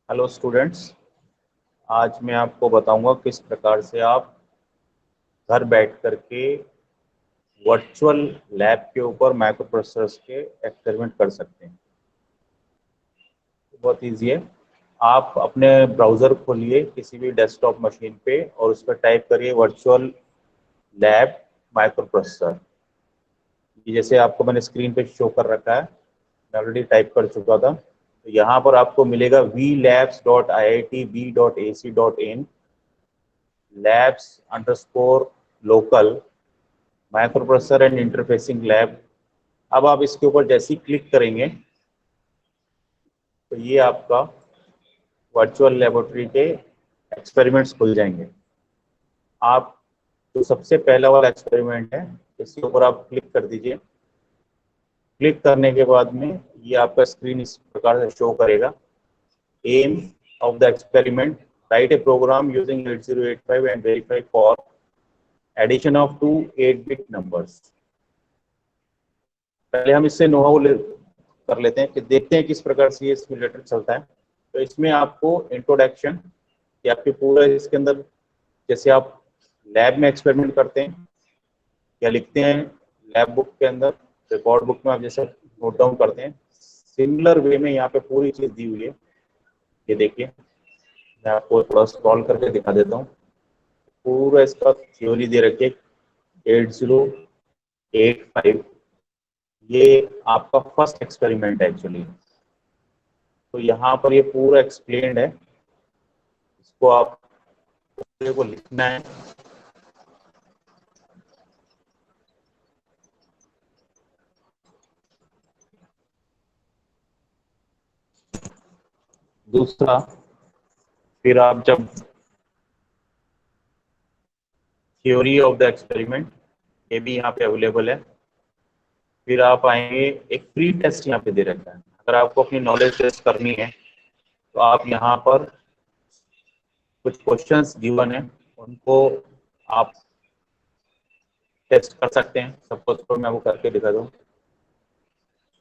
Hello students, आज मैं आपको बताऊंगा किस प्रकार से आप घर बैठ करके वर्चुअल लैब के ऊपर माइक्रो प्रोसेसर्स के एक्सपेरिमेंट कर सकते हैं। बहुत इजी है। आप अपने ब्राउज़र खोलिए किसी भी डेस्कटॉप मशीन पे और उस पर टाइप करिए वर्चुअल लैब माइक्रो प्रोसेसर। ये जैसे आपको मैंने स्क्रीन पे शो कर रखा है, मैं ऑलरेडी टाइप कर चुका था। तो यहाँ पर आपको मिलेगा vlabs.iitb.ac.in labs_local micro processor and interfacing lab. अब आप इसके ऊपर जैसे ही क्लिक करेंगे तो ये आपका वर्चुअल लेबोरेटरी के एक्सपेरिमेंट्स खुल जाएंगे। आप जो सबसे पहला वाला एक्सपेरिमेंट है इसके ऊपर आप क्लिक कर दीजिए। क्लिक करने के बाद में ये आपका स्क्रीन इस प्रकार से शो करेगा। Aim of the experiment, write a program using 8085 and verify for addition of two 8-बिट नंबर्स। पहले हम इससे नो हाउ कर लेते हैं कि देखते हैं किस प्रकार से ये सिमुलेटर चलता है। तो इसमें आपको इंट्रोडक्शन कि आपके पूरा इसके अंदर जैसे आप लैब में एक्सपेरिमेंट करते हैं या लिखते हैं लैब बुक के अंदर, रिकॉर्ड बुक में आप जैसे नोट डाउन करते हैं, सिमिलर वे में यहाँ पे पूरी चीज़ दी हुई है। ये देखिए, मैं आपको थोड़ा स्क्रॉल करके दिखा देता हूँ। पूरा इसका थ्योरी दे रखी है 8085। ये आपका फर्स्ट एक्सपेरिमेंट है एक्चुअली। तो यहाँ पर ये पूरा एक्सप्लेन्ड है। इसको आप पूरे को लिखना है। दूसरा, फिर आप जब थ्योरी ऑफ द एक्सपेरिमेंट, ये भी यहाँ पे अवेलेबल है। फिर आप आएंगे, एक प्री टेस्ट यहाँ पे दे रखा है। अगर आपको अपनी नॉलेज टेस्ट करनी है तो आप यहाँ पर कुछ क्वेश्चंस गिवन है, उनको आप टेस्ट कर सकते हैं। सपोज करो मैं वो करके दिखा दूँ।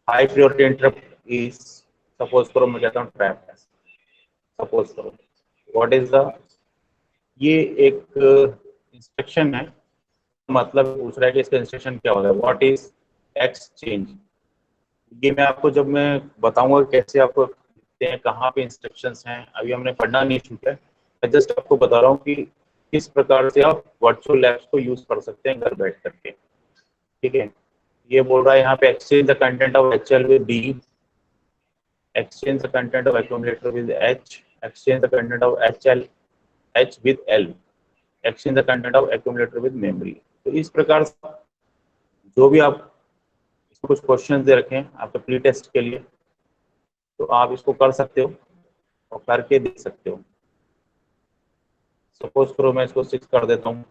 High priority interrupt is, suppose करो मैं कहता हूँ ट्रैप है। सपोज करो व्हाट इज द, ये एक इंस्ट्रक्शन है, मतलब पूछ रहा है कि इसका इंस्ट्रक्शन क्या होता है। What is exchange. ये मैं आपको जब मैं बताऊंगा कैसे आपको लिखते हैं, कहाँ पे इंस्ट्रक्शंस हैं, अभी हमने पढ़ना नहीं छूटा है। मैं जस्ट आपको बता रहा हूँ कि किस प्रकार से आप वर्चुअल लैब्स को यूज कर सकते हैं घर बैठ करके। ठीक है, ये बोल रहा है यहाँ पे exchange the content of HL with D, exchange the content of accumulator with H, exchange the content of H with L, exchange the content of accumulator with memory। तो इस प्रकार से जो भी आप कुछ क्वेश्चन दे रखे हैं आपके प्री टेस्ट के लिए, तो आप इसको कर सकते हो और करके देख सकते हो। सपोज करो मैं इसको 6 कर देता हूँ,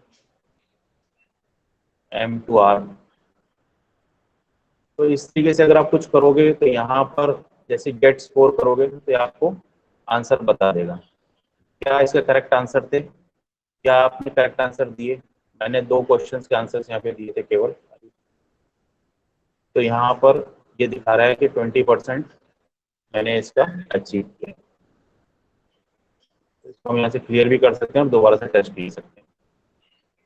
M2R। तो इस तरीके से अगर आप कुछ करोगे तो यहाँ पर जैसे गेट स्कोर करोगे तो आपको आंसर बता देगा। क्या इसके करेक्ट आंसर थे, क्या आपने करेक्ट आंसर दिए। मैंने 2 क्वेश्चंस के आंसर्स यहाँ पे दिए थे केवल। तो यहाँ पर ये दिखा रहा है कि 20% मैंने इसका अचीव किया। इसको हम यहाँ से क्लियर भी कर सकते हैं और दोबारा से टेस्ट भी कर सकते हैं।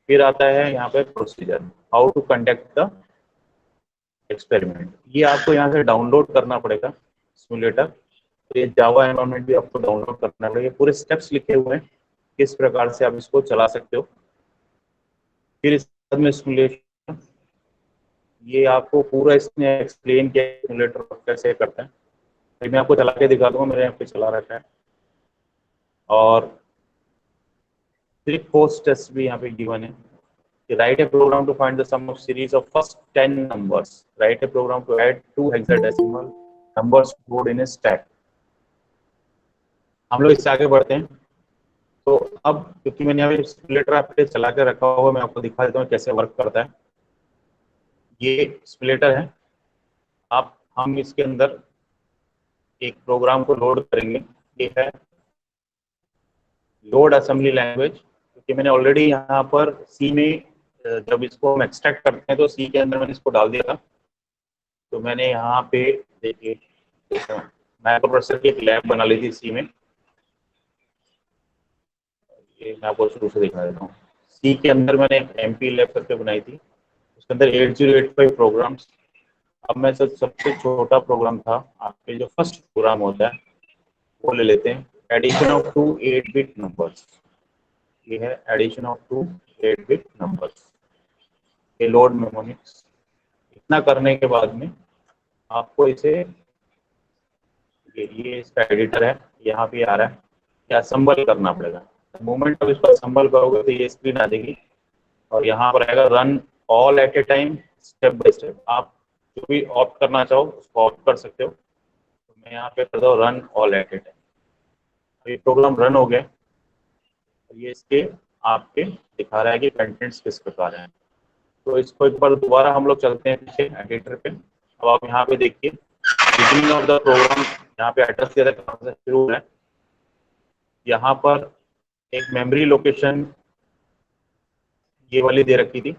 फिर आता है यहाँ पे procedure, how to conduct the experiment. ये आपको यहाँ से डाउनलोड करना पड़ेगा सिमुलेटर। तो ये जावा एनवायरनमेंट भी आपको डाउनलोड करना पड़ेगा। पूरे स्टेप्स लिखे हुए हैं किस प्रकार से आप इसको चला सकते हो। फिर इस बाद में सिमुलेशन, ये आपको पूरा इसने एक्सप्लेन किया सिमुलेटर कैसे करते हैं। तो मैं आपको चला के दिखा दूंगा, मेरे यहाँ पे चला रखा है। और फिर पोस्ट टेस्ट भी यहाँ पे गिवन है कि write a program to find the sum of series of first 10 numbers, write a program to add 2 hexadecimal numbers stored in a stack। हम लोग इससे आगे बढ़ते हैं। तो अब क्योंकि मैंने यहाँ पे सिमुलेटर आपके चला के रखा हुआ, मैं आपको दिखा देता हूँ कैसे वर्क करता है। ये सिमुलेटर है। हम इसके अंदर एक प्रोग्राम को लोड करेंगे। ये है लोड असेंबली लैंग्वेज, क्योंकि मैंने ऑलरेडी यहाँ पर सी में जब इसको हम एक्सट्रैक्ट करते हैं तो सी के अंदर मैंने इसको डाल दिया था। तो मैंने यहाँ पे देखिए माइक्रो प्रोसेसर की एक लैब बना ली थी सी में। ये मैं आपको शुरू से दिखा देता हूँ। सी के अंदर मैंने एक MP लैब करके बनाई थी, उसके अंदर 8085 प्रोग्राम्स। अब मैं सबसे छोटा प्रोग्राम था, आपके जो फर्स्ट प्रोग्राम होता है वो ले लेते हैं, एडिशन ऑफ टू 8-बिट नंबर्स। ये है एडिशन ऑफ टू 8-बिट नंबर्स, ये लोड मेमोनिक्स। इतना करने के बाद में आपको इसे, ये इसका एडिटर है, यहाँ पे आ रहा है, या असेंबल करना पड़ेगा। मोमेंट आप इसको असेंबल करोगे तो ये स्क्रीन आ जाएगी, और यहाँ पर आएगा run all at A time step by step. आप जो भी ऑप्ट करना चाहो उसको ऑप्ट कर सकते हो। तो मैं यहाँ पे कर दो run all at A time. ये प्रोग्राम रन हो गया, ये इसके आपके दिखा रहा है कि कंटेंट्स किस प्रकार हैं। तो इसको एक बार दोबारा हम लोग चलते हैं पीछे एडिटर पे। अब आप यहाँ पे देखिए बिगिनिंग ऑफ द प्रोग्राम, यहाँ पे एड्रेस दिया था कहाँ से शुरू है। यहाँ पर एक मेमोरी लोकेशन ये वाली दे रखी थी,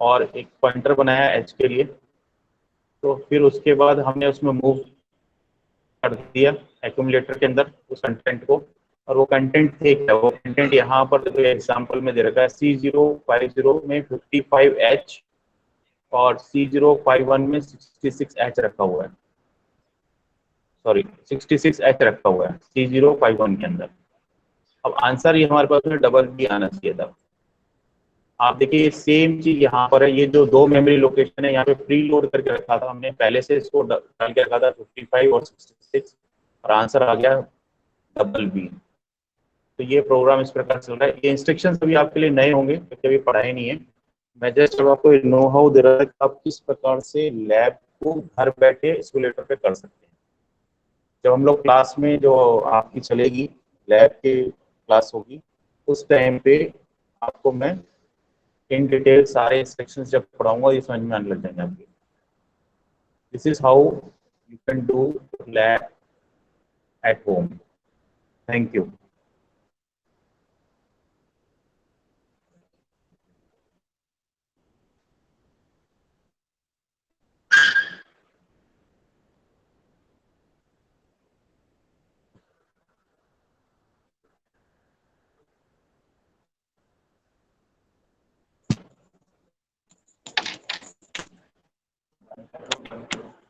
और एक पॉइंटर बनाया एच के लिए। तो फिर उसके बाद हमने उसमें मूव कर दिया एक्यूमुलेटर के अंदर उस कंटेंट को, और वो कंटेंट थे क्या, वो कंटेंट यहाँ पर तो एग्जाम्पल में दे रखा है C050 में 55H, और C051 में 66H रखा हुआ है, सॉरी 66H रखा हुआ है C051 के अंदर। अब आंसर ये हमारे पास में डबल भी आना चाहिए था। आप देखिए सेम चीज यहाँ पर है, ये जो दो मेमोरी लोकेशन है यहाँ पे प्री लोड करके रखा था हमने पहले से, इसको डाल के रखा था 55 और 66, और आंसर आ गया डबल बी। तो ये प्रोग्राम इस प्रकार चल रहा है। ये इंस्ट्रक्शंस अभी आपके लिए नए होंगे क्योंकि अभी पढ़ाई नहीं है, मैं जस्ट अब आपको नो हाउ दे रहा था कि आप किस प्रकार से लैब को घर बैठे सिमुलेटर पे कर सकते हैं। जब हम लोग क्लास में जो आपकी चलेगी लैब की क्लास होगी, उस टाइम पे आपको मैं इन डिटेल सारे इंस्ट्रक्शंस जब पढ़ाऊंगा ये समझ में आने लग जाएंगे आपके। This is how you can do lab at home. Thank you.